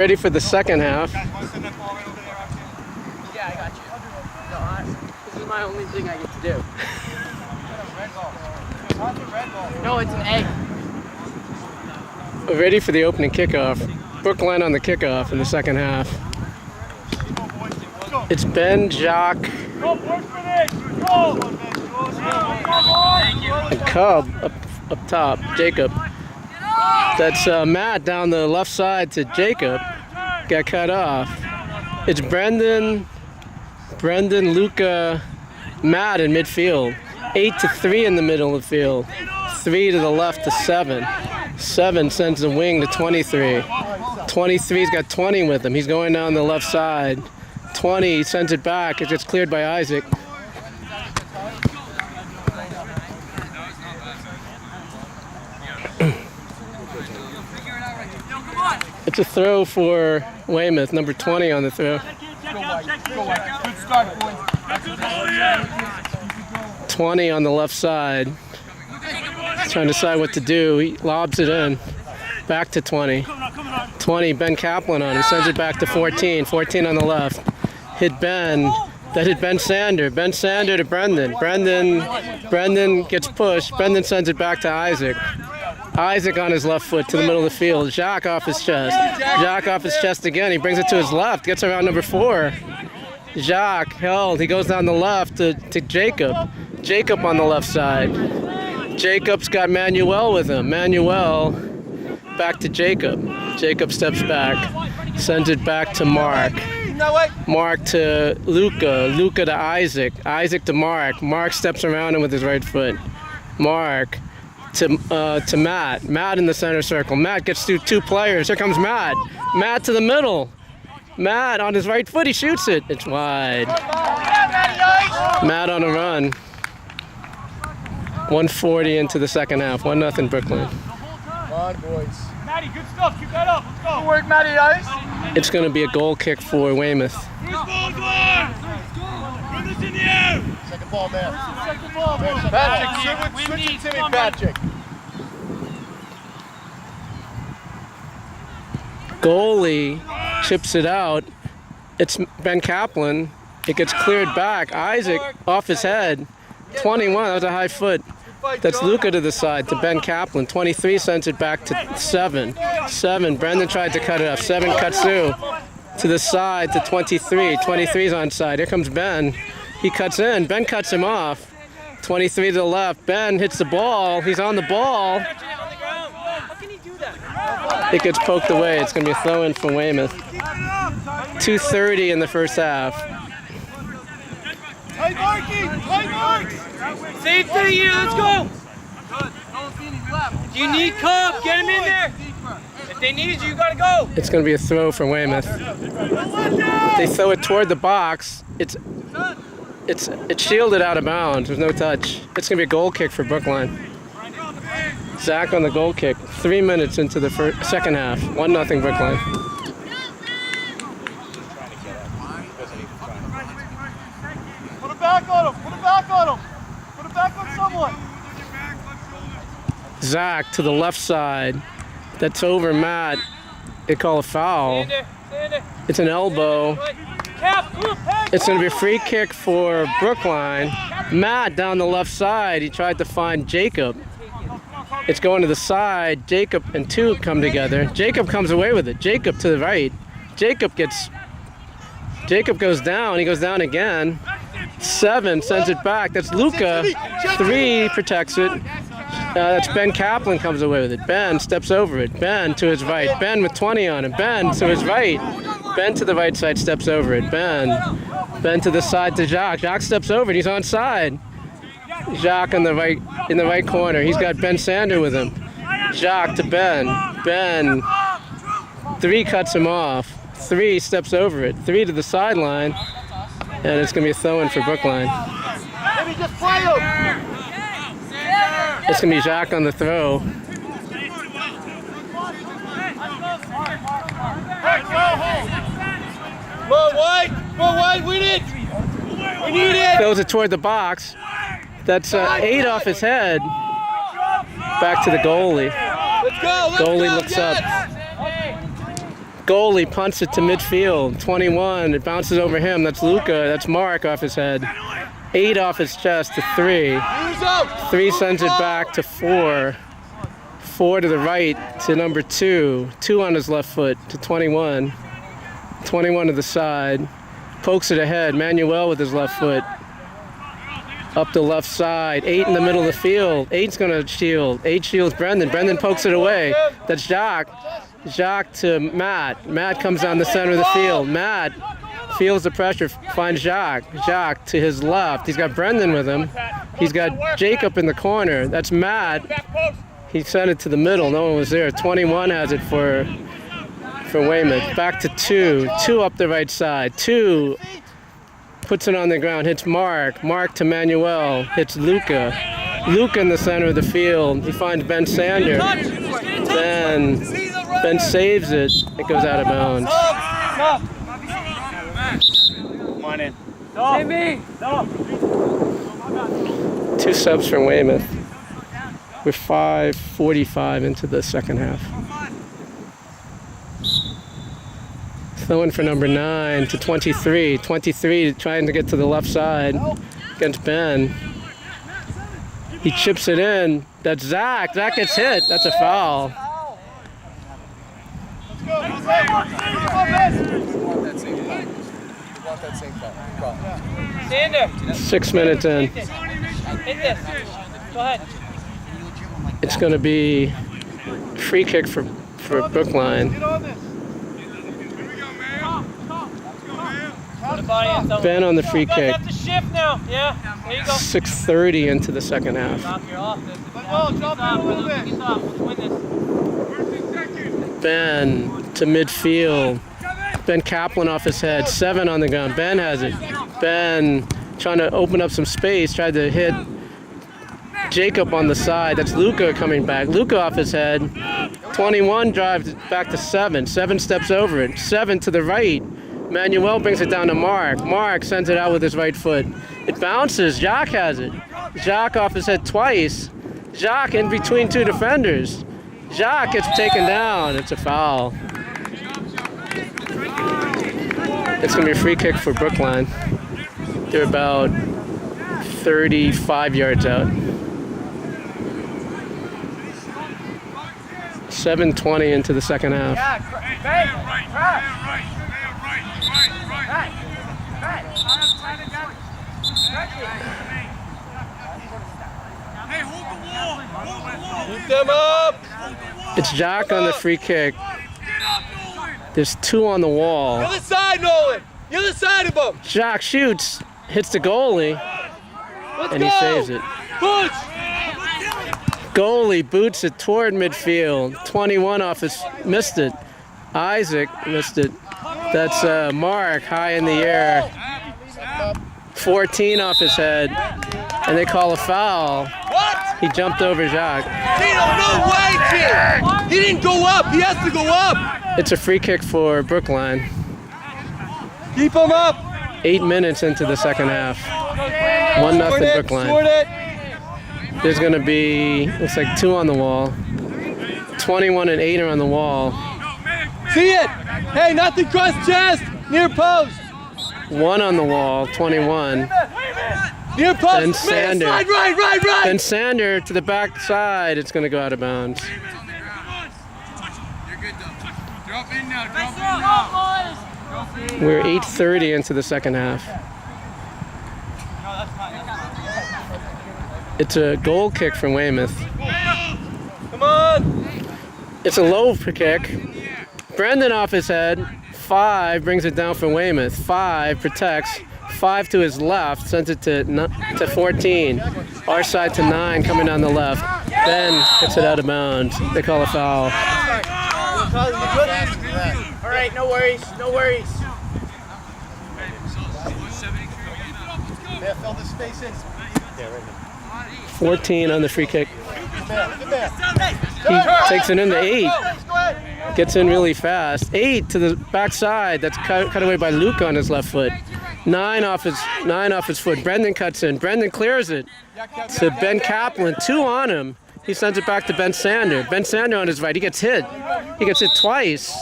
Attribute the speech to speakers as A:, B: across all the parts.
A: Ready for the second half.
B: Yeah, I got you. No, this is my only thing I get to do. No, it's an egg.
A: We're ready for the opening kickoff. Brookline on the kickoff in the second half. It's Ben, Jacques, and Cub up top, Jacob. That's Matt down the left side to Jacob. Got cut off. It's Brendan, Luca, Matt in midfield. 8-3 in the middle of the field. 3 to the left to 7. 7 sends the wing to 23. 23's got 20 with him. He's going down the left side. 20 sends it back. It gets cleared by Isaac. It's a throw for Weymouth, number 20 on the throw. 20 on the left side. He's trying to decide what to do. He lobs it in. Back to 20. 20, Ben Kaplan on him. Sends it back to 14. 14 on the left. Hit Ben. That hit Ben Sander. Ben Sander to Brendan. Brendan gets pushed. Brendan sends it back to Isaac. Isaac on his left foot to the middle of the field. Jacques off his chest. Jacques off his chest again. He brings it to his left. Gets around number 4. Jacques held. He goes down the left to Jacob. Jacob on the left side. Jacob's got Manuel with him. Manuel back to Jacob. Jacob steps back. Sends it back to Mark. Mark to Luca. Luca to Isaac. Isaac to Mark. Mark steps around him with his right foot. Mark to Matt. Matt in the center circle. Matt gets through 2 players. Here comes Matt. Matt to the middle. Matt on his right foot. He shoots it. It's wide. Matt on a run. 1:40 into the second half. 1-0 Brookline.
C: Come on, boys.
D: Matty, good stuff. Keep that up. Let's go.
C: Good work, Matty. Ice.
A: It's going to be a goal kick for Weymouth.
D: First ball, go on. Run this in the air.
C: Second ball, man.
D: Second ball, man.
C: Patrick, switch it to me, Patrick.
A: Goalie chips it out. It's Ben Kaplan. It gets cleared back. Isaac off his head. 21, that was a high foot. That's Luca to the side to Ben Kaplan. 23 sends it back to 7. 7, Brendan tried to cut it off. 7 cuts through to the side to 23. 23's on side. Here comes Ben. He cuts in. Ben cuts him off. 23 to the left. Ben hits the ball. He's on the ball. It gets poked away. It's going to be a throw-in from Weymouth. 2:30 in the first half.
D: Hey, Marky! Hey, Mark!
E: Save to you, let's go! Do you need Cub? Get him in there! If they need you, you gotta go!
A: It's going to be a throw for Weymouth. They throw it toward the box. It's shielded out of bounds. There's no touch. It's going to be a goal kick for Brookline. Zach on the goal kick. 3 minutes into the second half. 1-0 Brookline.
D: Put it back on him! Put it back on him! Put it back on someone!
A: Zach to the left side. That's over Matt. They call a foul. It's an elbow. It's going to be a free kick for Brookline. Matt down the left side. He tried to find Jacob. It's going to the side. Jacob and 2 come together. Jacob comes away with it. Jacob to the right. Jacob goes down. He goes down again. 7 sends it back. That's Luca. 3 protects it. That's Ben Kaplan comes away with it. Ben steps over it. Ben to his right. Ben with 20 on him. Ben to his right. Ben to the right side steps over it. Ben to the side to Jacques. Jacques steps over it. He's on side. Jacques in the right corner. He's got Ben Sander with him. Jacques to Ben. Ben. 3 cuts him off. 3 steps over it. 3 to the sideline. And it's going to be a throw-in for Brookline.
D: Maybe just play him!
A: It's going to be Jacques on the throw.
D: More wide, we need it!
A: Throws it toward the box. That's 8 off his head. Back to the goalie.
D: Let's go!
A: Goalie looks up. Goalie punts it to midfield. 21. It bounces over him. That's Luca. That's Mark off his head. 8 off his chest to 3. 3 sends it back to 4. 4 to the right to number 2. 2 on his left foot to 21. 21 to the side. Pokes it ahead. Manuel with his left foot. Up the left side. 8 in the middle of the field. 8's going to shield. 8 shields Brendan. Brendan pokes it away. That's Jacques. Jacques to Matt. Matt comes down the center of the field. Matt feels the pressure, finds Jacques. Jacques to his left. He's got Brendan with him. He's got Jacob in the corner. That's Matt. He sent it to the middle. No one was there. 21 has it for Weymouth. Back to 2. 2 up the right side. 2 puts it on the ground. Hits Mark. Mark to Manuel. Hits Luca. Luca in the center of the field. He finds Ben Sander. Ben saves it. It goes out of bounds.
E: Come on in.
B: Hey, me.
A: 2 subs from Weymouth. We're 5:45 into the second half. Throwing for number 9 to 23. 23 trying to get to the left side against Ben. He chips it in. That's Zach. Zach gets hit. That's a foul.
E: Sander.
A: 6 minutes in.
E: Hit this. Go ahead.
A: It's going to be free kick for Brookline. Ben on the free kick.
E: That's a shift now. Yeah. There you go.
A: 6:30 into the second half.
E: Stop, you're off this.
A: Ben to midfield. Ben Kaplan off his head. 7 on the ground. Ben has it. Ben trying to open up some space. Tried to hit Jacob on the side. That's Luca coming back. Luca off his head. 21 drives back to 7. 7 steps over it. 7 to the right. Manuel brings it down to Mark. Mark sends it out with his right foot. It bounces. Jacques has it. Jacques off his head twice. Jacques in between 2 defenders. Jacques gets taken down. It's a foul. It's going to be a free kick for Brookline. They're about 35 yards out. 7:20 into the second half.
C: Keep them up.
A: It's Jacques on the free kick. There's 2 on the wall.
C: The other side, Nolan. The other side of him.
A: Jacques shoots, hits the goalie, and he saves it.
C: Push.
A: Goalie boots it toward midfield. 21 off his, missed it. Isaac missed it. That's Mark high in the air. 14 off his head, and they call a foul.
C: What?
A: He jumped over Jacques.
C: Tino, no way, kid. He didn't go up. He has to go up.
A: It's a free kick for Brookline.
C: Keep him up.
A: 8 minutes into the second half. 1-0 Brookline. There's going to be, looks like 2 on the wall. 21 and 8 are on the wall.
C: See it. Hey, nothing cross chest. Near post.
A: 1 on the wall, 21.
C: Near post.
A: Ben Sander.
C: Right.
A: Ben Sander to the back side. It's going to go out of bounds. We're 8:30 into the second half. It's a goal kick from Weymouth.
C: Come on.
A: It's a low kick. Brendan off his head. 5 brings it down for Weymouth. 5 protects. 5 to his left sends it to 14. Our side to 9 coming down the left. Ben gets it out of bounds. They call a foul.
B: All right, no worries.
A: 14 on the free kick. He takes it into 8. Gets in really fast. 8 to the backside. That's cut away by Luca on his left foot. 9 off his foot. Brendan cuts in. Brendan clears it to Ben Kaplan. 2 on him. He sends it back to Ben Sander. Ben Sander on his right. He gets hit. He gets hit twice.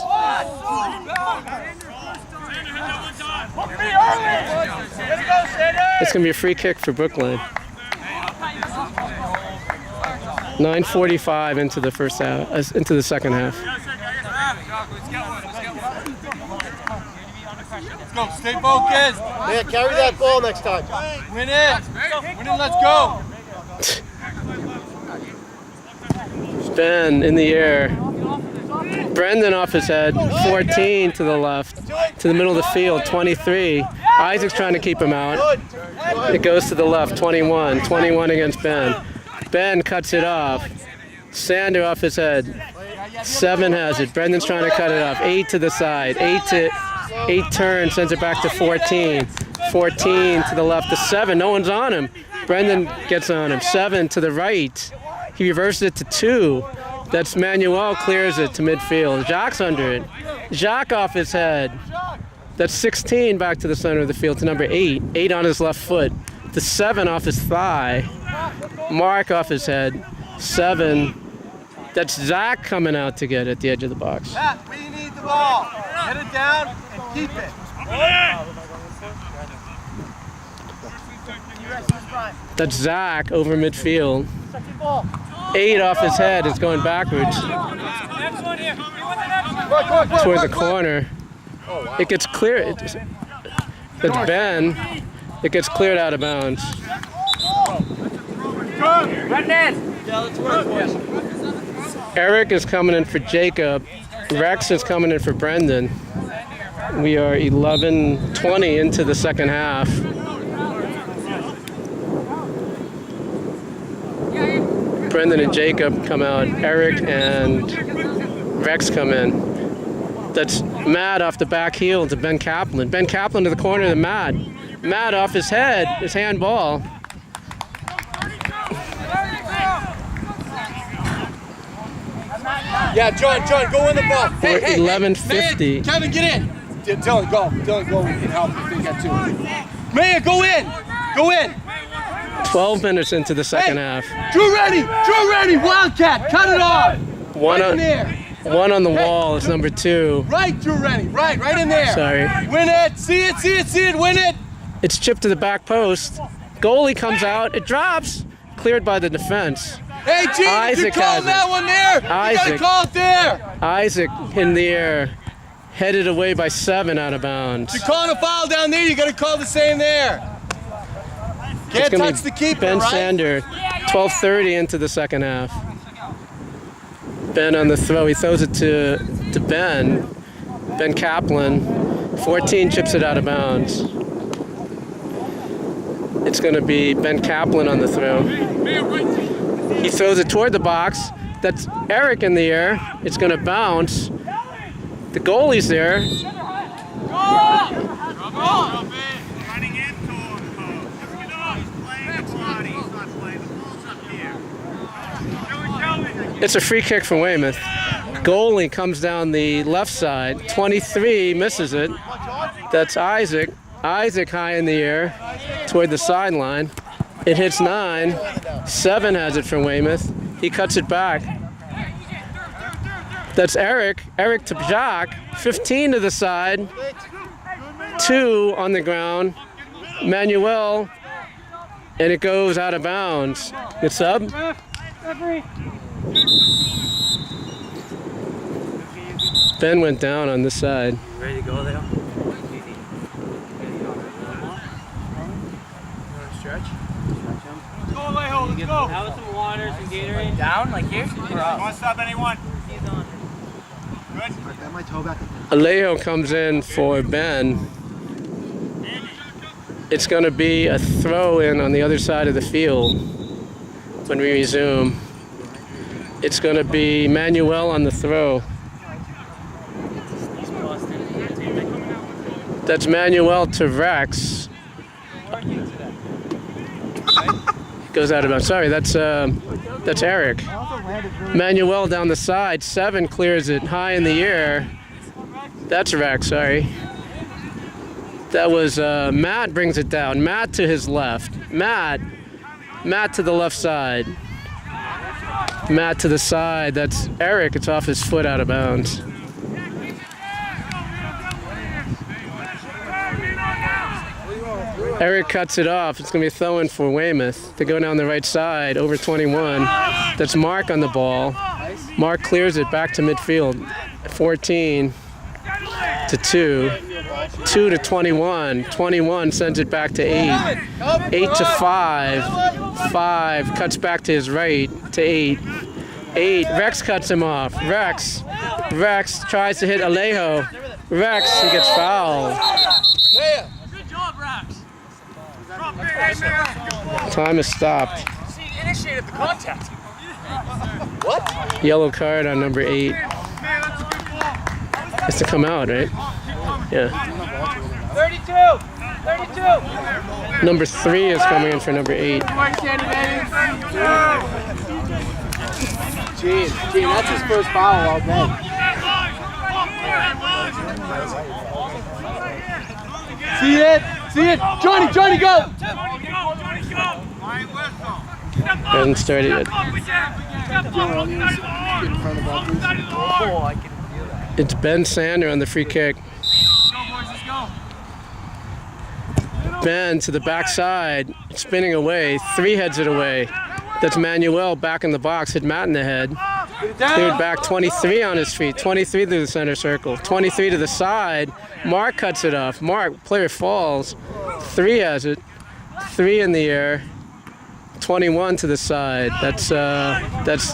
A: It's going to be a free kick for Brookline. 9:45 into the first half, into the second half.
C: Let's go. Stay focused.
D: Man, carry that ball next time.
C: Win it. Win it. Let's go.
A: Ben in the air. Brendan off his head. 14 to the left. To the middle of the field. 23. Isaac's trying to keep him out. It goes to the left. 21. 21 against Ben. Ben cuts it off. Sander off his head. 7 has it. Brendan's trying to cut it off. 8 to the side. 8 turns, sends it back to 14. 14 to the left to 7. No one's on him. Brendan gets on him. 7 to the right. He reverses it to 2. That's Manuel, clears it to midfield. Jacques under it. Jacques off his head. That's 16 back to the center of the field to number 8. 8 on his left foot. To 7 off his thigh. Mark off his head. 7. That's Zach coming out to get it at the edge of the box.
C: Matt, we need the ball. Get it down and keep it.
A: That's Zach over midfield. 8 off his head is going backwards toward the corner. It gets clear. That's Ben. It gets cleared out of bounds. Eric is coming in for Jacob. Rex is coming in for Brendan. We are 11:20 into the second half. Brendan and Jacob come out. Eric and Rex come in. That's Matt off the back heel to Ben Kaplan. Ben Kaplan to the corner to Matt. Matt off his head, his handball.
C: Yeah, John, go in the ball.
A: We're 11:50.
C: Kevin, get in. Dylan, go. Dylan, go. We can help if they get to it. Man, go in. Go in.
A: 12 minutes into the second half.
C: Drew ready. Wildcat, cut it off.
A: One
C: right
A: on,
C: in there.
A: one on the wall is number 2.
C: Right, Drew ready. Right in there.
A: Sorry.
C: Win it. See it. Win it.
A: It's chipped to the back post. Goalie comes out. It drops. Cleared by the defense.
C: Hey, Gene,
A: Isaac
C: you call
A: has
C: that
A: it.
C: one there.
A: Isaac.
C: You gotta call it there.
A: Isaac in the air. Headed away by 7 out of bounds.
C: You're calling a foul down there. You gotta call the same there. Can't
A: It's gonna
C: touch
A: be
C: the keeper,
A: Ben
C: right?
A: Sander. 12:30 into the second half. Ben on the throw. He throws it to Ben. Ben Kaplan. 14 chips it out of bounds. It's going to be Ben Kaplan on the throw. He throws it toward the box. That's Eric in the air. It's going to bounce. The goalie's there. It's a free kick for Weymouth. Goalie comes down the left side. 23 misses it. That's Isaac. Isaac high in the air toward the sideline. It hits 9. 7 has it from Weymouth. He cuts it back. That's Eric. Eric to Jacques. 15 to the side. 2 on the ground. Manuel. And it goes out of bounds. Good sub. Ben went down on this side.
E: Ready to go there? Stretch?
D: Let's go, Alejo, let's go.
E: Out with some water, some Gatorade. Down, like here? Or up?
D: Don't stop anyone.
E: He's on.
D: Good.
A: Alejo comes in for Ben. It's going to be a throw in on the other side of the field when we resume. It's going to be Manuel on the throw. That's Manuel to Rex. Goes out of bounds. Sorry, that's Eric. Manuel down the side. 7 clears it high in the air. That's Rex. Sorry. That was Matt brings it down. Matt to his left. Matt to the left side. Matt to the side. That's Eric. It's off his foot, out of bounds. Eric cuts it off. It's going to be a throw-in for Weymouth. They go down the right side, over 21. That's Mark on the ball. Mark clears it back to midfield. 14 to 2. 2 to 21. 21 sends it back to 8. 8 to 5. 5 cuts back to his right to 8. 8. Rex cuts him off. Rex tries to hit Alejo. Rex, he gets fouled. Time is stopped.
E: He initiated the contact.
C: What?
A: Yellow card on number 8. Has to come out, right? Yeah.
E: 32.
A: Number 3 is coming in for number 8.
C: Gene, that's his first foul all day. See it, Johnny, go!
A: Hasn't started yet. It's Ben Sander on the free kick. Ben to the backside, spinning away. 3 heads it away. That's Manuel back in the box, hit Matt in the head. Cleared back, 23 on his feet, 23 to the center circle, 23 to the side. Mark cuts it off. Mark, player falls. 3 has it. 3 in the air. 21 to the side. That's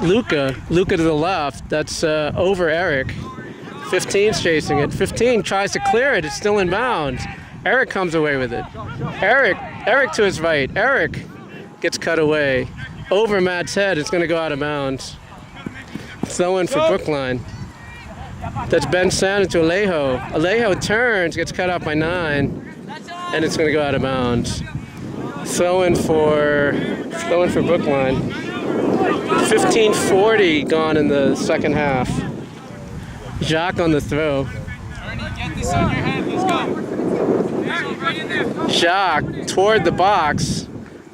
A: Luca. Luca to the left. That's over Eric. 15's chasing it. 15 tries to clear it. It's still in bounds. Eric comes away with it. Eric to his right. Eric gets cut away. Over Matt's head. It's going to go out of bounds. Throw in for Brookline. That's Ben Sander to Alejo. Alejo turns, gets cut off by 9, and it's going to go out of bounds. Throw in for Brookline. 15:40 gone in the second half. Jacques on the throw.
E: Get this on your head. Let's go.
A: Jacques toward the box.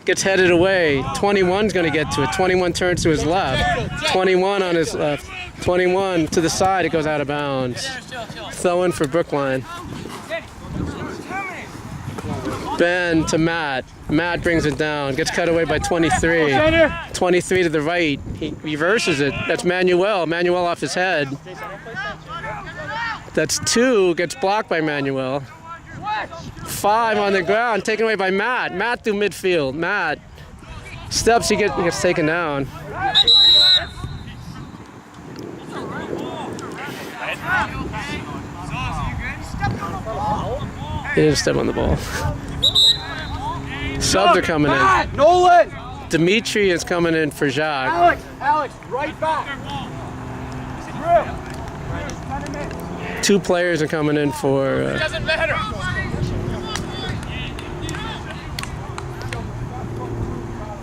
A: Gets headed away. 21's going to get to it. 21 turns to his left. 21 on his left. 21 to the side. It goes out of bounds. Throw in for Brookline. Ben to Matt. Matt brings it down. Gets cut away by 23. 23 to the right. He reverses it. That's Manuel. Manuel off his head. That's 2. Gets blocked by Manuel. 5 on the ground, taken away by Matt. Matt through midfield. Matt steps, he gets taken down. He didn't step on the ball. Subs are coming in.
C: Nolan!
A: Demitri is coming in for Jacques.
C: Alex, right back.
A: 2 players are coming in for...
E: Doesn't matter.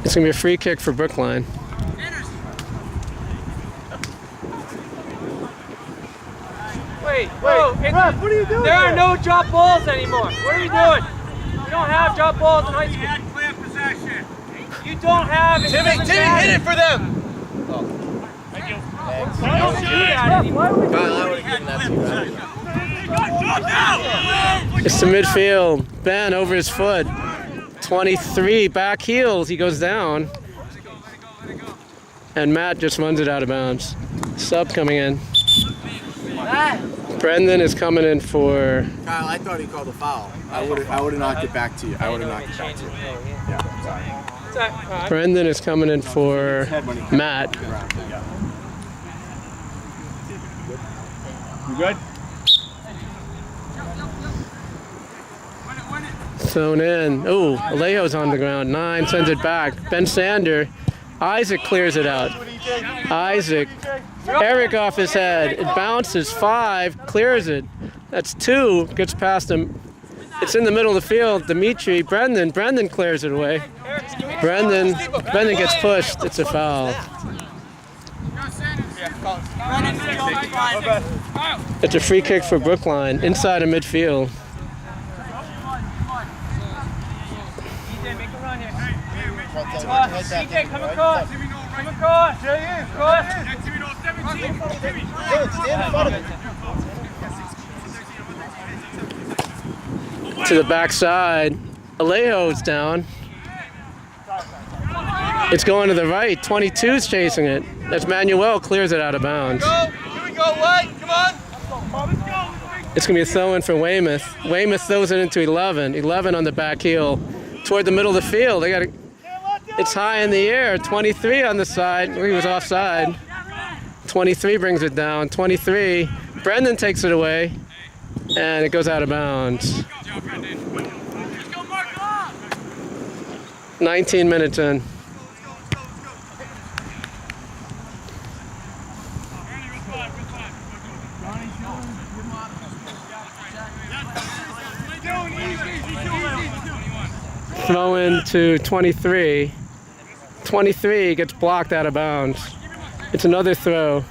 A: It's going to be a free kick for Brookline.
E: Wait. What are you doing? There are no drop balls anymore. What are you doing? You don't have drop balls in high school.
D: We had clear possession.
E: You don't have it.
C: Timmy, hit it for them!
D: Thank you.
E: You don't do that anymore.
C: I would have given that to you.
A: It's to midfield. Ben over his foot. 23 back heels. He goes down. And Matt just runs it out of bounds. Sub coming in. Brendan is coming in for...
C: Kyle, I thought he called a foul. I would have knocked it back to you. Yeah, sorry.
A: Brendan is coming in for Matt.
D: You good?
A: Thrown in. Oh, Alejo's on the ground. 9 sends it back. Ben Sander. Isaac clears it out. Isaac. Eric off his head. It bounces. 5 clears it. That's 2. Gets past him. It's in the middle of the field. Demitri. Brendan clears it away. Brendan gets pushed. It's a foul. It's a free kick for Brookline. Inside of midfield.
E: CJ, come across. Across.
D: Jay in.
E: Cross.
D: Stand in front of it.
A: To the backside. Alejo's down. It's going to the right. 22's chasing it. That's Manuel, clears it out of bounds.
C: Here we go, White. Come on.
A: It's going to be a throw-in for Weymouth. Weymouth throws it into 11. 11 on the back heel. Toward the middle of the field. They got it. It's high in the air. 23 on the side. He was offside. 23 brings it down. 23. Brendan takes it away. And it goes out of bounds. 19 minutes in. Throw in to 23. 23 gets blocked out of bounds. It's another throw.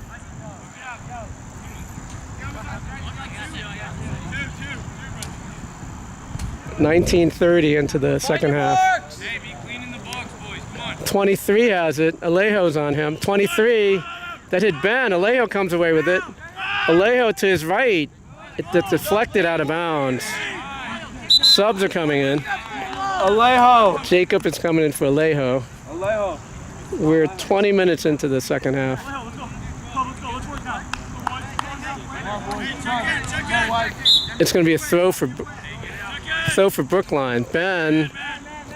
A: $19:30 into the second half. 23 has it. Alejo's on him. 23. That hit Ben. Alejo comes away with it. Alejo to his right. It's deflected out of bounds. Subs are coming in.
E: Alejo.
A: Jacob is coming in for Alejo.
E: Alejo.
A: We're 20 minutes into the second half. It's going to be a throw for Brookline. Ben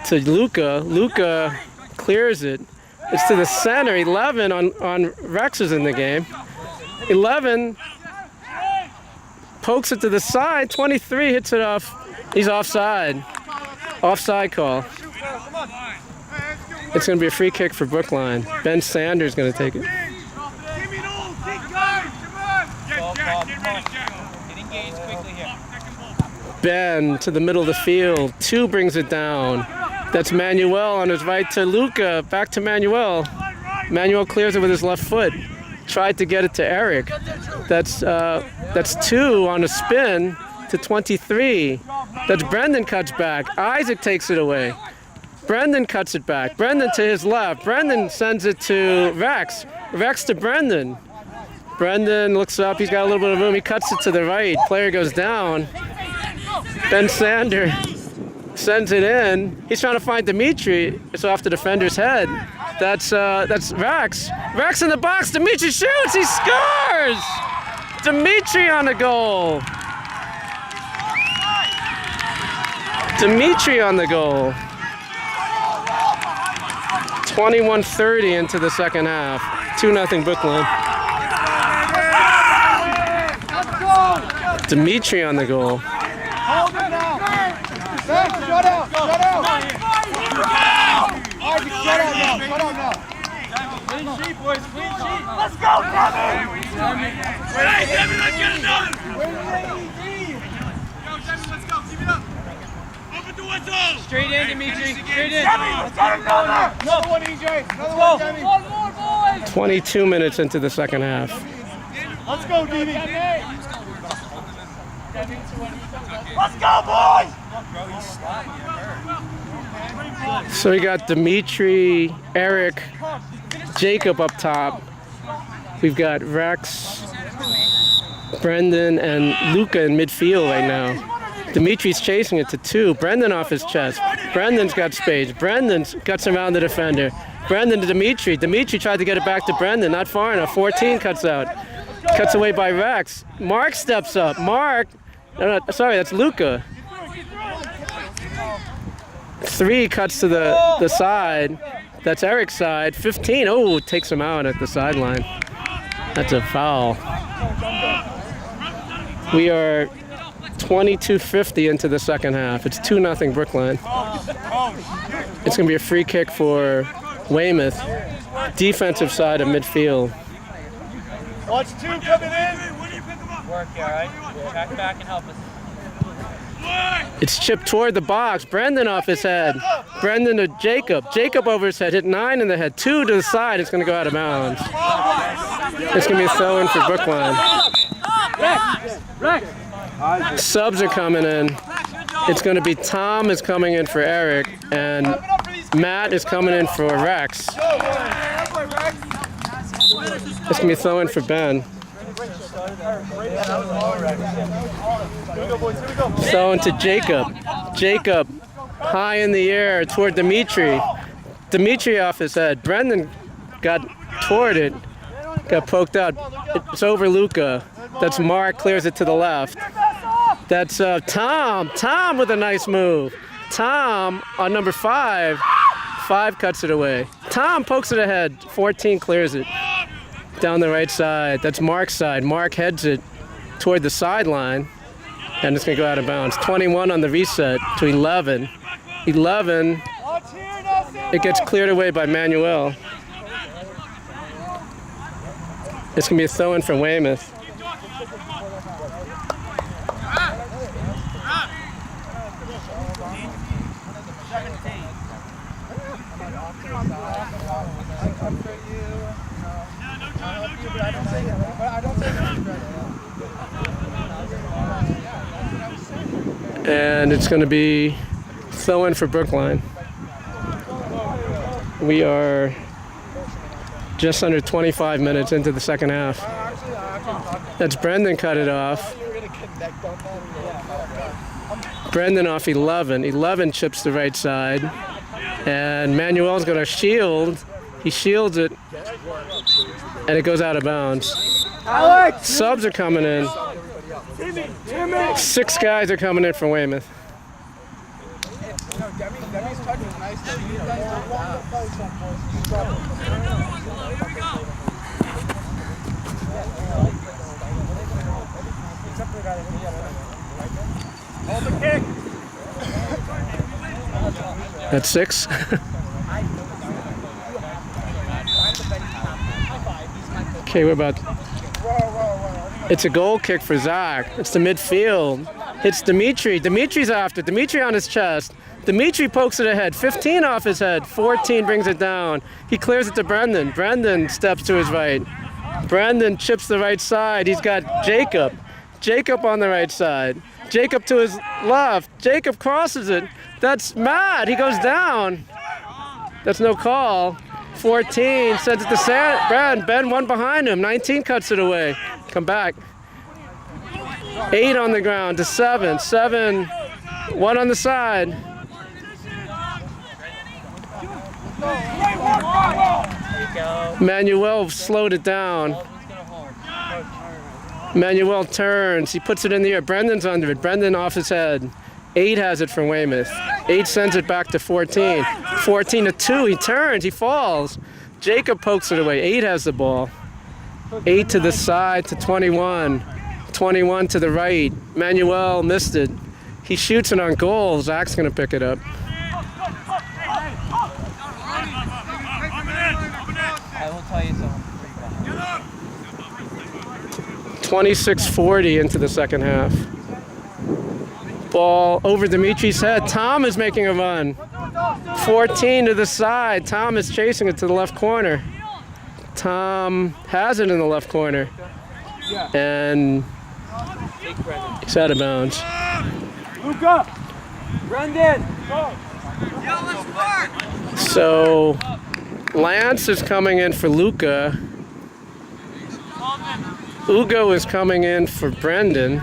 A: to Luca. Luca clears it. It's to the center. 11 on Rex is in the game. 11 pokes it to the side. 23 hits it off. He's offside. Offside call. It's going to be a free kick for Brookline. Ben Sanders going to take it. Ben to the middle of the field. 2 brings it down. That's Manuel on his right to Luca. Back to Manuel. Manuel clears it with his left foot. Tried to get it to Eric. That's 2 on a spin to 23. That's Brendan cuts back. Isaac takes it away. Brendan cuts it back. Brendan to his left. Brendan sends it to Rex. Rex to Brendan. Brendan looks up. He's got a little bit of room. He cuts it to the right. Player goes down. Ben Sander sends it in. He's trying to find Demitri. It's off the defender's head. That's Rex. Rex in the box. Demitri shoots. He scores. Demitri on the goal. Demitri on the goal. 21:30 into the second half. 2-0 Brooklyn. Demitri on the goal.
D: Hold it now. Shut out. Shut out. Isaac, shut out now. Shut out now.
E: Clean sheet, boys. Clean sheet.
D: Let's go, Kevin.
C: Hey, Devin, let's get another.
E: Straight in, Demitri. Straight in.
D: Let's get another. Another one, EJ. Another one, Demi.
E: One more, boys.
A: 22 minutes into the second half.
D: Let's go, Demi. Let's go, boys.
A: So we got Demitri, Eric, Jacob up top. We've got Rex, Brendan, and Luca in midfield right now. Dimitri's chasing it to 2. Brendan off his chest. Brendan's got space. Brendan's cuts around the defender. Brendan to Demitri. Demitri tried to get it back to Brendan. Not far enough. 14 cuts out. Cuts away by Rex. Mark steps up. Mark. Sorry, that's Luca. 3 cuts to the side. That's Eric's side. 15. Oh, takes him out at the sideline. That's a foul. We are 22:50 into the second half. It's 2-0 Brookline. It's going to be a free kick for Weymouth. Defensive side of midfield.
D: Watch 2 coming in.
E: Work, all right? Back and help us.
A: It's chipped toward the box. Brendan off his head. Brendan to Jacob. Jacob over his head. Hit 9 in the head. 2 to the side. It's going to go out of bounds. It's going to be a throw-in for Brookline.
E: Rex.
A: Subs are coming in. It's going to be Tom is coming in for Eric, and Matt is coming in for Rex. It's going to be throw-in for Ben. Throw into Jacob. Jacob high in the air toward Demitri. Demitri off his head. Brendan got toward it. Got poked out. It's over Luca. That's Mark, clears it to the left. That's Tom. Tom with a nice move. Tom on number 5. 5 cuts it away. Tom pokes it ahead. 14 clears it. Down the right side. That's Mark's side. Mark heads it toward the sideline. And it's going to go out of bounds. 21 on the reset to 11. 11. It gets cleared away by Manuel. It's going to be a throw-in for Weymouth. And it's going to be throw-in for Brookline. We are just under 25 minutes into the second half. That's Brendan cut it off. Brendan off 11. 11 chips the right side. And Manuel's going to shield. He shields it. And it goes out of bounds.
D: Alex!
A: Subs are coming in. 6 guys are coming in for Weymouth.
D: Hold the kick.
A: That's 6. Okay, we're about. It's a goal kick for Zach. It's the midfield. Hits Demitri. Dimitri's after. Demitri on his chest. Demitri pokes it ahead. 15 off his head. 14 brings it down. He clears it to Brendan. Brendan steps to his right. Brendan chips the right side. He's got Jacob. Jacob on the right side. Jacob to his left. Jacob crosses it. That's Matt. He goes down. That's no call. 14 sends it to Ben. Ben 1 behind him. 19 cuts it away. Come back. 8 on the ground to 7. 7. 1 on the side. Manuel slowed it down. Manuel turns. He puts it in the air. Brendan's under it. Brendan off his head. 8 has it from Weymouth. 8 sends it back to 14. 14 to 2. He turns. He falls. Jacob pokes it away. 8 has the ball. 8 to the side to 21. 21 to the right. Manuel missed it. He shoots it on goal. Zach's going to pick it up.
B: I will tell you something.
A: 26-40 into the second half. Ball over Dimitri's head. Tom is making a run. 14 to the side. Tom is chasing it to the left corner. Tom has it in the left corner. And he's out of bounds.
D: Luca!
E: Brendan!
A: So Lance is coming in for Luca. Ugo is coming in for Brendan.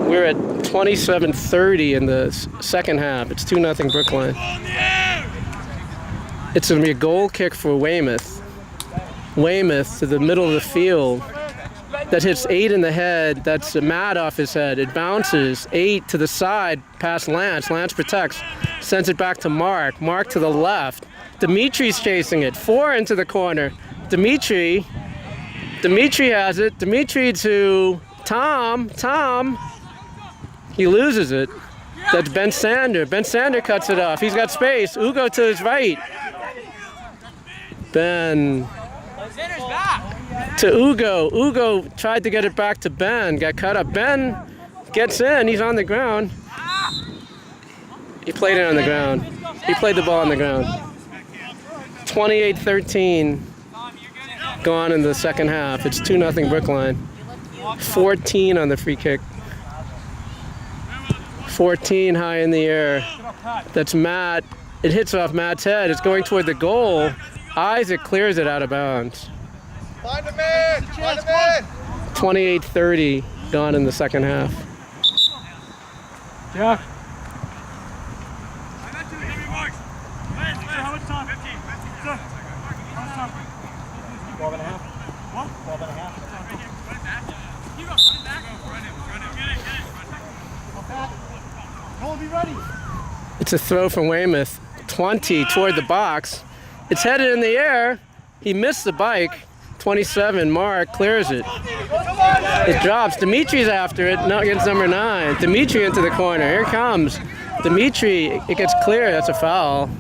A: We're at 27:30 in the second half. It's 2-0 Brookline. It's going to be a goal kick for Weymouth. Weymouth to the middle of the field. That hits 8 in the head. That's Matt off his head. It bounces 8 to the side past Lance. Lance protects. Sends it back to Mark. Mark to the left. Dimitri's chasing it. 4 into the corner. Demitri has it. Demitri to Tom. Tom. He loses it. That's Ben Sander. Ben Sander cuts it off. He's got space. Ugo to his right. Ben to Ugo. Ugo tried to get it back to Ben. Got cut up. Ben gets in. He's on the ground. He played it on the ground. He played the ball on the ground. 28-13. Gone in the second half. It's 2-0 Brookline. 14 on the free kick. 14 high in the air. That's Matt. It hits off Matt's head. It's going toward the goal. Isaac clears it out of bounds.
C: Find a man! Find a man!
A: 28:30 gone in the second half.
E: Jack.
D: How much time? 15. Sir. How much time?
C: 12 and a half.
D: What?
C: 12 and a half.
D: No, be ready.
A: It's a throw from Weymouth. 20 toward the box. It's headed in the air. He missed the bike. 27, Mark clears it. It drops. Dimitri's after it. Now against number 9. Demitri into the corner. Here comes Demitri. It gets clear. That's a foul.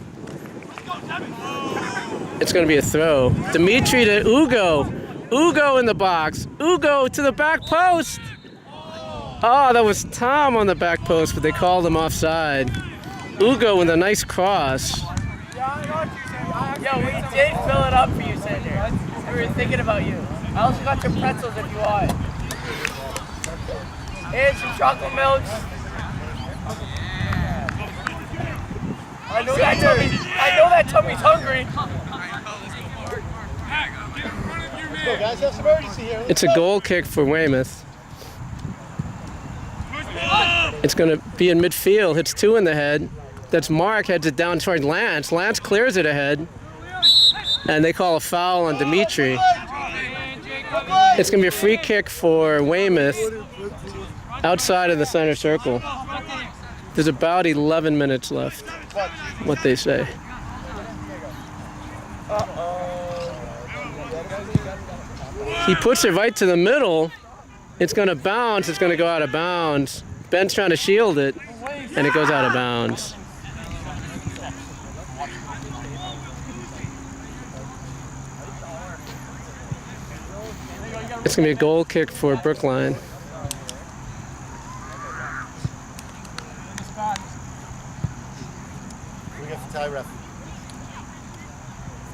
A: It's going to be a throw. Demitri to Ugo. Ugo in the box. Ugo to the back post. Oh, that was Tom on the back post, but they called him offside. Ugo with a nice cross.
B: Yo, we did fill it up for you, Senator. We were thinking about you. I also got your pretzels if you want. And some chocolate milks. I know that tummy's hungry.
C: Go, guys, have some urgency here.
A: It's a goal kick for Weymouth. It's going to be in midfield. Hits 2 in the head. That's Mark, heads it down toward Lance. Lance clears it ahead. And they call a foul on Demitri. It's going to be a free kick for Weymouth outside of the center circle. There's about 11 minutes left, what they say. He puts it right to the middle. It's going to bounce. It's going to go out of bounds. Ben's trying to shield it, and it goes out of bounds. It's going to be a goal kick for Brookline.
C: We got the tie ref.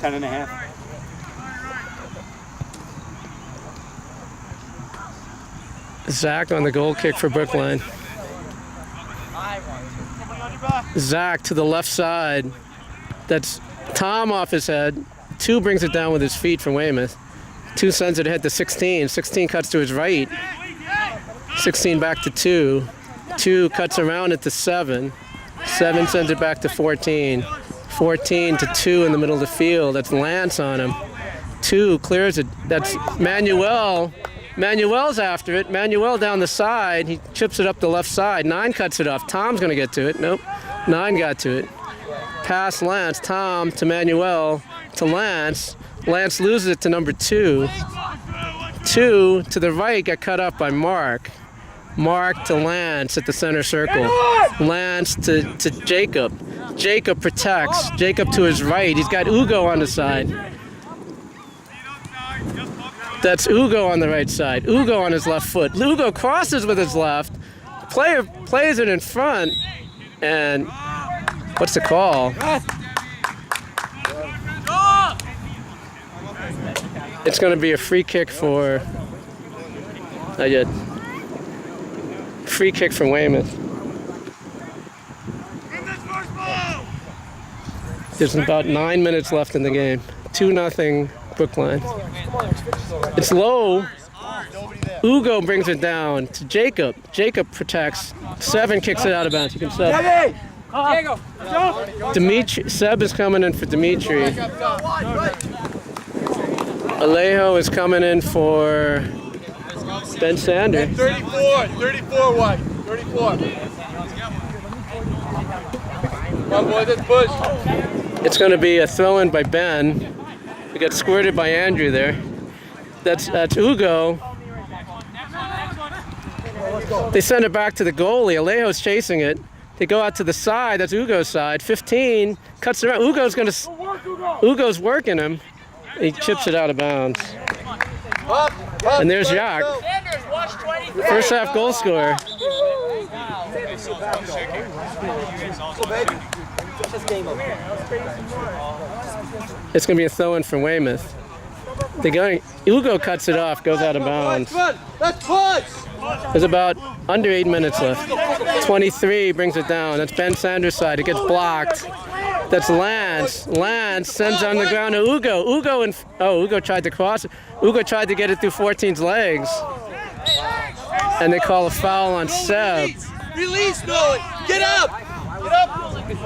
D: 10 and a half.
A: Zach on the goal kick for Brookline. Zach to the left side. That's Tom off his head. 2 brings it down with his feet from Weymouth. 2 sends it ahead to 16. 16 cuts to his right. 16 back to 2. 2 cuts around it to 7. 7 sends it back to 14. 14 to 2 in the middle of the field. That's Lance on him. 2 clears it. That's Manuel. Manuel's after it. Manuel down the side. He chips it up the left side. 9 cuts it off. Tom's going to get to it. Nope. 9 got to it. Pass Lance. Tom to Manuel to Lance. Lance loses it to number 2. 2 to the right got cut off by Mark. Mark to Lance at the center circle. Lance to Jacob. Jacob protects. Jacob to his right. He's got Ugo on the side. That's Ugo on the right side. Ugo on his left foot. Ugo crosses with his left. Player plays it in front. And what's the call? It's going to be a free kick for... Not yet. Free kick from Weymouth. There's about 9 minutes left in the game. 2-0 Brookline. It's low. Ugo brings it down to Jacob. Jacob protects. 7 kicks it out of bounds. You can sub. Demitri. Seb is coming in for Demitri. Alejo is coming in for Ben Sander.
C: 34 white. 34. Come on, boy, let's push.
A: It's going to be a throw-in by Ben. We got squirted by Andrew there. That's Ugo. They send it back to the goalie. Alejo's chasing it. They go out to the side. That's Ugo's side. 15 cuts around. Ugo's working him. He chips it out of bounds. And there's Jacques. First half goal scorer. It's going to be a throw-in from Weymouth. Ugo cuts it off, goes out of bounds.
C: Let's push!
A: There's about under 8 minutes left. 23 brings it down. That's Ben Sanders' side. It gets blocked. That's Lance. Lance sends on the ground to Ugo. Ugo tried to cross it. Ugo tried to get it through 14's legs. And they call a foul on Seb.
C: Release, Nolan. Get up. Get up.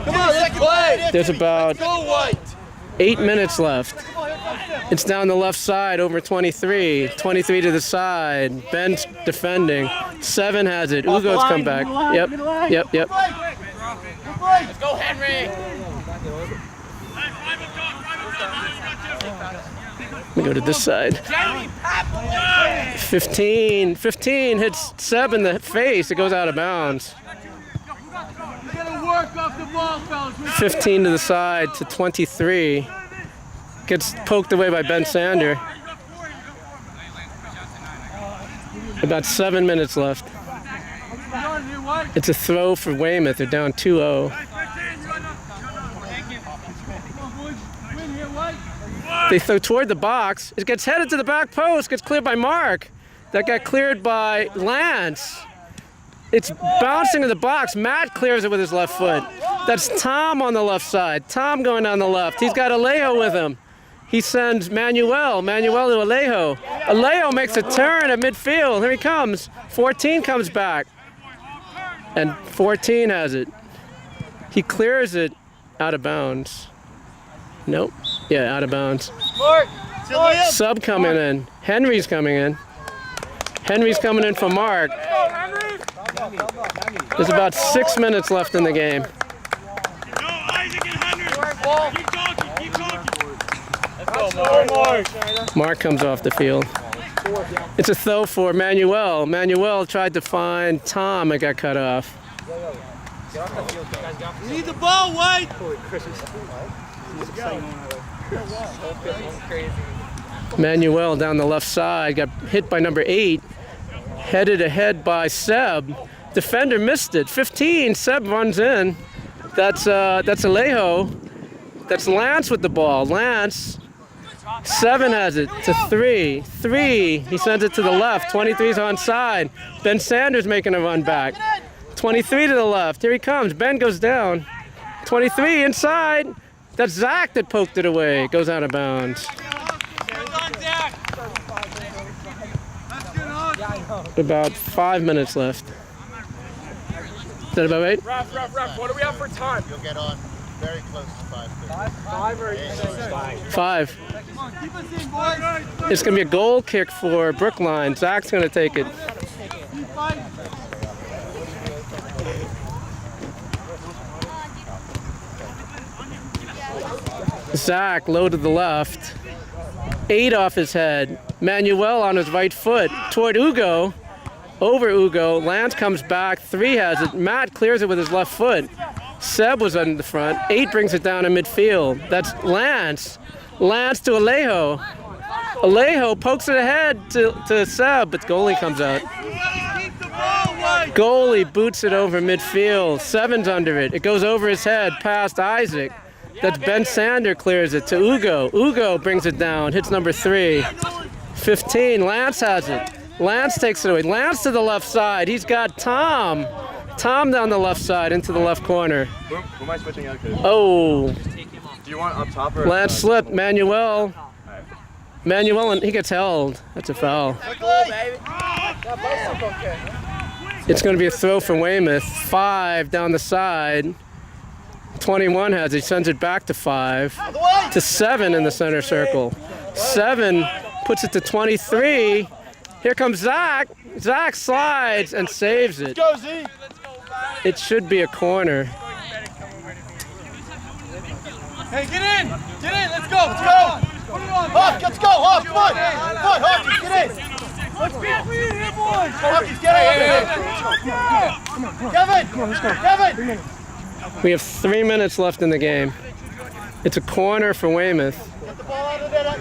C: Come on, let's play.
A: There's about
C: Go White.
A: 8 minutes left. It's down the left side over 23. 23 to the side. Ben's defending. 7 has it. Ugo's come back. Yep.
B: Let's go, Henry.
A: We go to this side. 15 hits Seb in the face. It goes out of bounds. 15 to the side to 23. Gets poked away by Ben Sander. About 7 minutes left. It's a throw for Weymouth. They're down 2-0. They throw toward the box. It gets headed to the back post. Gets cleared by Mark. That got cleared by Lance. It's bouncing in the box. Matt clears it with his left foot. That's Tom on the left side. Tom going down the left. He's got Alejo with him. He sends Manuel to Alejo. Alejo makes a turn at midfield. Here he comes. 14 comes back. And 14 has it. He clears it out of bounds. Nope. Yeah, out of bounds. Sub coming in. Henry's coming in. Henry's coming in for Mark. There's about 6 minutes left in the game. Mark comes off the field. It's a throw for Manuel. Manuel tried to find Tom. It got cut off.
C: You need the ball, White.
A: Manuel down the left side got hit by number 8. Headed ahead by Seb. Defender missed it. 15. Seb runs in. That's Alejo. That's Lance with the ball. Lance. 7 has it to 3. 3. He sends it to the left. 23's onside. Ben Sanders making a run back. 23 to the left. Here he comes. Ben goes down. 23 inside. That's Zach that poked it away. It goes out of bounds. About 5 minutes left. Is that about right?
E: Ref, what do we have for time?
F: You'll get on very close to 5.
E: 5 or
A: 5. It's going to be a goal kick for Brookline. Zach's going to take it. Zach low to the left. 8 off his head. Manuel on his right foot toward Ugo. Over Ugo. Lance comes back. 3 has it. Matt clears it with his left foot. Seb was on the front. 8 brings it down in midfield. That's Lance. Lance to Alejo. Alejo pokes it ahead to Seb, but goalie comes out. Goalie boots it over midfield. 7's under it. It goes over his head past Isaac. That's Ben Sander clears it to Ugo. Ugo brings it down. Hits number 3. 15. Lance has it. Lance takes it away. Lance to the left side. He's got Tom. Tom down the left side into the left corner.
D: Who am I switching out to?
A: Oh.
D: Do you want up top or?
A: Lance slipped. Manuel, and he gets held. That's a foul. It's going to be a throw for Weymouth. 5 down the side. 21 has it. He sends it back to 5. To 7 in the center circle. 7 puts it to 23. Here comes Zach. Zach slides and saves it.
C: Go, Z.
A: It should be a corner.
C: Hey, get in. Get in. Let's go. Let's go. Hawk, let's go. Hawk, come on. Come on, Hawkins, get in. Let's go. Here, boys. Hawkins, get in. Kevin. Come on, let's go. Kevin.
A: We have 3 minutes left in the game. It's a corner for Weymouth.
C: Get the ball out of there.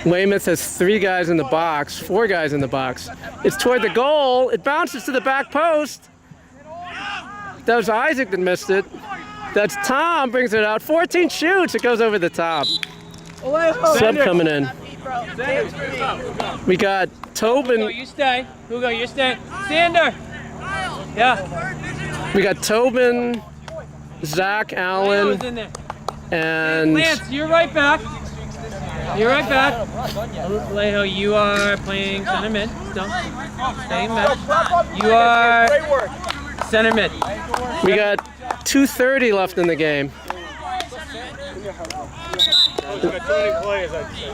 A: Weymouth has 3 guys in the box, 4 guys in the box. It's toward the goal. It bounces to the back post. That was Isaac that missed it. That's Tom, brings it out. 14 shoots. It goes over the top. Sub coming in. We got Tobin.
E: Hugo, you stay. Hugo, you stay. Sander. Yeah.
A: We got Tobin, Zach
E: Leo
A: Allen
E: is in there.
A: and
E: Lance, you're right back. You're right back. Alejo, you are playing center mid. Still. Staying mid. You are center mid.
A: we got 2:30 left in the game.
D: We've got too many players, I'd say.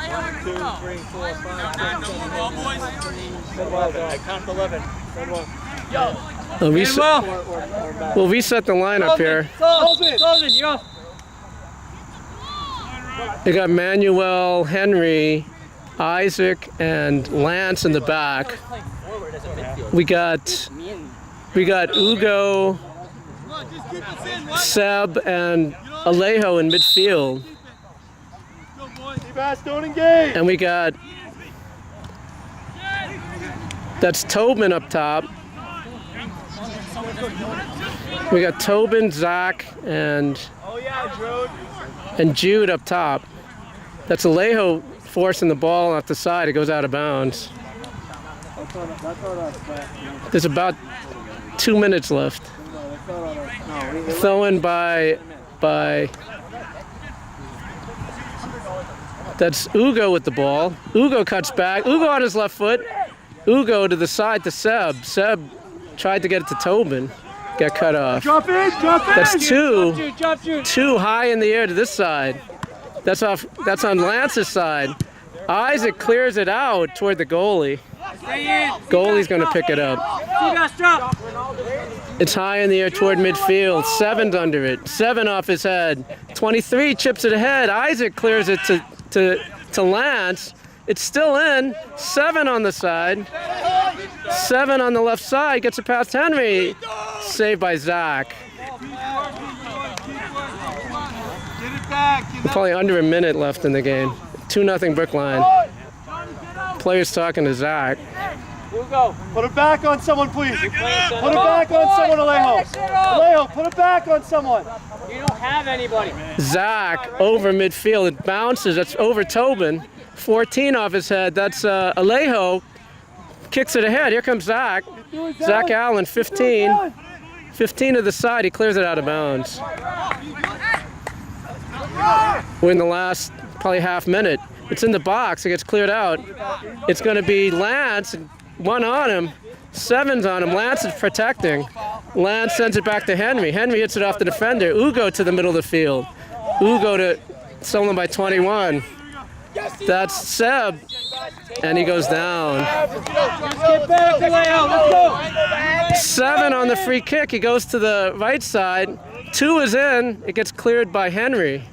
D: 1, 2, 3, 4, 5, 6, 7, 8. I count 11.
A: We'll reset the lineup here.
E: Sullivan, you're off.
A: We got Manuel, Henry, Isaac, and Lance in the back. We got Ugo, Seb, and Alejo in midfield.
D: Don't engage.
A: And we got, that's Tobin up top. We got Tobin, Zach, and Jude up top. That's Alejo forcing the ball off the side. It goes out of bounds. There's about 2 minutes left. Thrown by that's Ugo with the ball. Ugo cuts back. Ugo on his left foot. Ugo to the side to Seb. Seb tried to get it to Tobin. Got cut off.
D: Drop in, drop in.
A: That's two
E: Shoot.
A: high in the air to this side. That's on Lance's side. Isaac clears it out toward the goalie. Goalie's gonna pick it up. It's high in the air toward midfield. 7's under it. 7 off his head. 23 chips it ahead. Isaac clears it to Lance. It's still in. 7 on the side. 7 on the left side. Gets it past Henry. Saved by Zach. Probably under a minute left in the game. 2-0 Brookline. Players talking to Zach.
D: Put it back on someone, please. Put it back on someone, Alejo. Alejo, put it back on someone.
E: You don't have anybody.
A: Zach over midfield. It bounces. That's over Tobin. 14 off his head. That's Alejo. Kicks it ahead. Here comes Zach. Zach Allen, 15. 15 to the side. He clears it out of bounds. We're in the last probably half minute. It's in the box. It gets cleared out. It's going to be Lance. 1 on him. 7's on him. Lance is protecting. Lance sends it back to Henry. Henry hits it off the defender. Ugo to the middle of the field. Ugo to stolen by 21. That's Seb. And he goes down.
E: Get back, Alejo. Let's go.
A: 7 on the free kick. He goes to the right side. 2 is in. It gets cleared by Henry.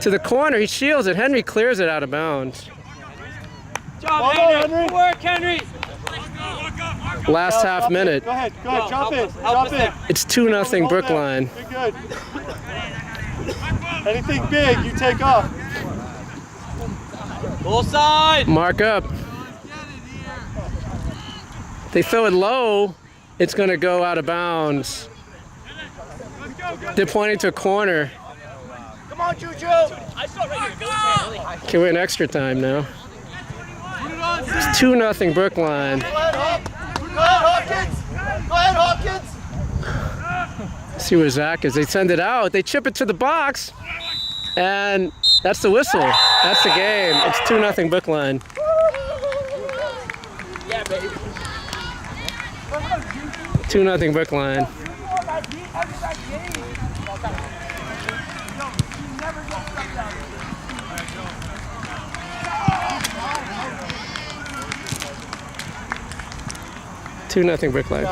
A: To the corner. He shields it. Henry clears it out of bounds.
E: Job, Henry. Good work, Henry.
A: Last half minute.
D: Go ahead, drop in.
E: Help us
D: Drop in.
A: It's 2-0 Brookline.
D: You're good. Anything big, you take off.
E: Full side.
A: Mark up. They throw it low. It's going to go out of bounds. They're pointing to a corner.
B: Come on, Juju.
A: Okay, we're in extra time now. It's 2-0 Brookline.
C: Go ahead, Hawkins.
A: See where Zach is. They send it out. They chip it to the box. And that's the whistle. That's the game. It's 2-0 Brookline.
B: Yeah, baby.
A: 2-0 Brookline. 2-0 Brookline.